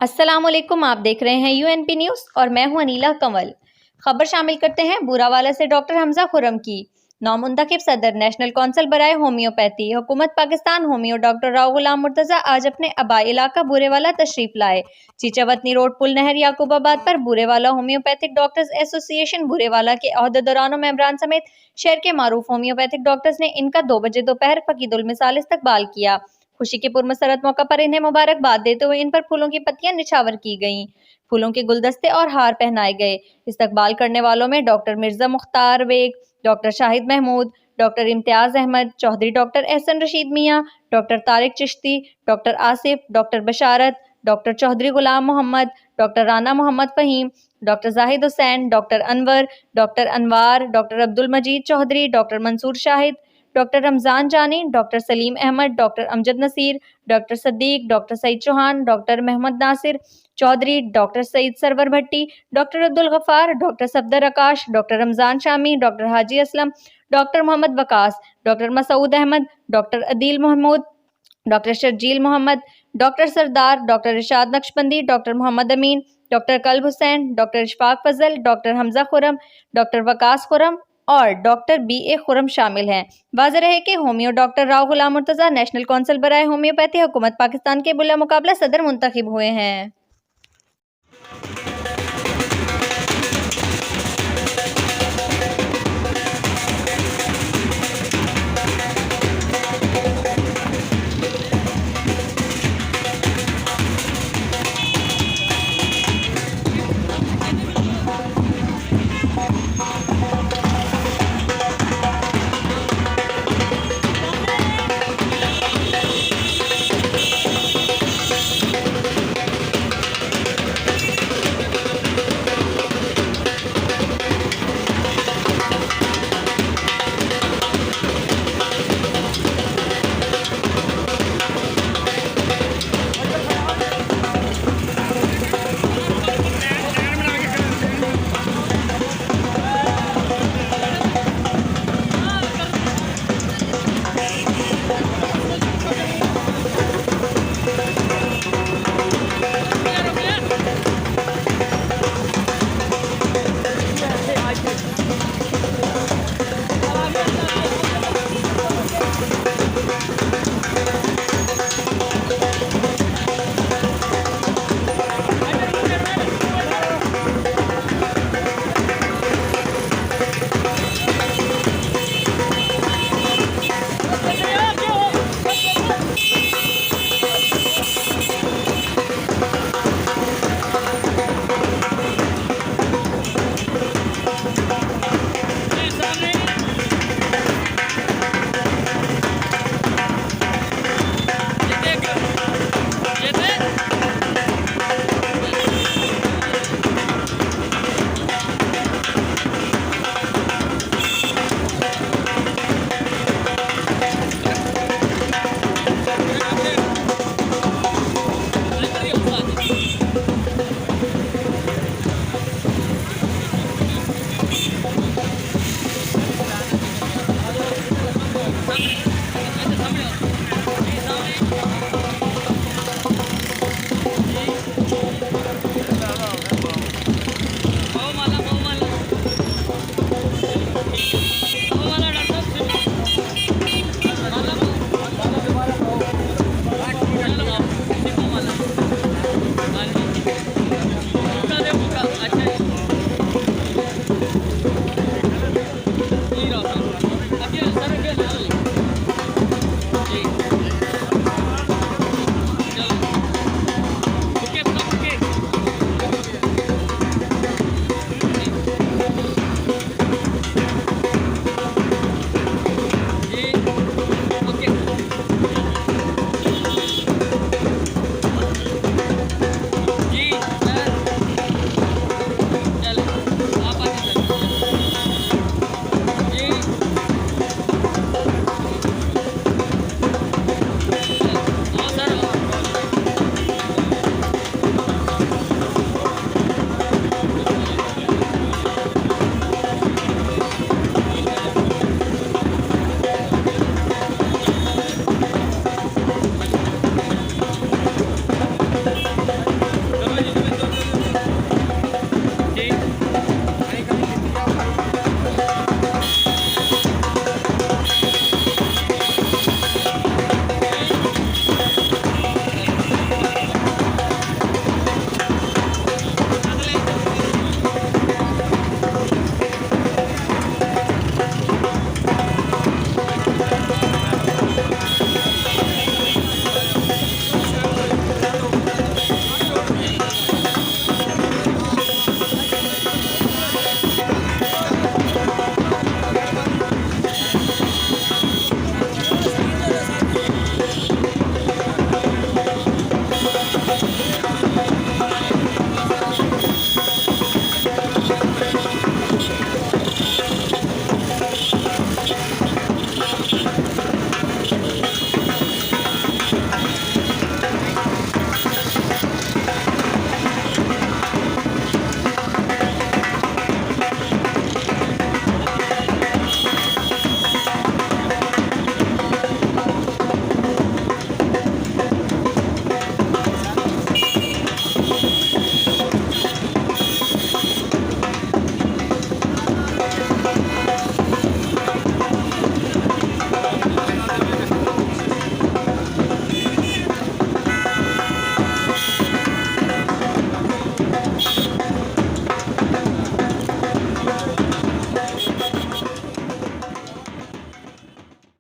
अस्सलाम वालेकुम, आप देख रहे हैं यूएनपी न्यूज़ और मैं हूं अनीला कंवल। खबर शामिल करते हैं बूरावाला से डॉक्टर हमजा खुर्रम की। नौमुंतखब सदर नेशनल कौंसल बराए होम्योपैथी हुकूमत पाकिस्तान होमियो डॉक्टर राउग़लाम मुर्तज़ा आज अपने आबाई इलाका बूरेवाला तशरीफ लाए। चीचावतनी रोड पुल नहर याकूबाबाद पर Burewala homeopathic doctors association Burewala के अहदेदारान और मेंबरान समेत शहर के मारूफ होम्योपैथिक डॉक्टर्स ने इनका 2 बजे दोपहर फकीदुल मिसाल इस्तकबाल किया। खुशी के पुरमसरत मौका पर इन्हें मुबारकबाद देते हुए इन पर फूलों की पत्तियां निछावर की गईं, फूलों के गुलदस्ते और हार पहनाए गए। इस्तकबाल करने वालों में doctor Mirza Mukhtar Baig, doctor Shahid Mahmood, doctor Imtiaz Ahmed Chaudhry, doctor Ehsan Rashid Mian, doctor Tariq Chishti, doctor Asif, doctor Basharat, doctor Chaudhry Ghulam Mohammad, doctor Rana Mohammad Faheem, doctor Zahid Hussain, doctor Anwar, doctor Anwaar, doctor Abdul Majeed Chaudhry, doctor Mansoor Shahid, doctor Ramzan Jani, doctor Saleem Ahmed, doctor Amjad Naseer, doctor Sadiq, doctor Saeed Chauhan, doctor Mohammad Nasir Chaudhry, doctor Saeed Sarwar भट्टी, doctor Abdul Ghaffar, doctor Safdar Akash, doctor Ramzan Shami, doctor Haji Aslam, doctor Mohammad Waqas, doctor Masood Ahmed, doctor Adeel Mahmood, doctor Sharjeel Mohammad, doctor Sardar, doctor Irshad Naqshbandi, doctor Mohammad Amin, doctor Kalb Hussain, doctor Ishfaq Fazal, doctor Hamza Khurram, doctor Waqas Khurram और doctor BA Khurram शामिल हैं। वाज़ेह रहे कि homeo doctor राउग़लाम Murtaza national council बराए homeopathy हुकूमत पाकिस्तान के बिला मुकाबला सदर मुंतखब हुए हैं।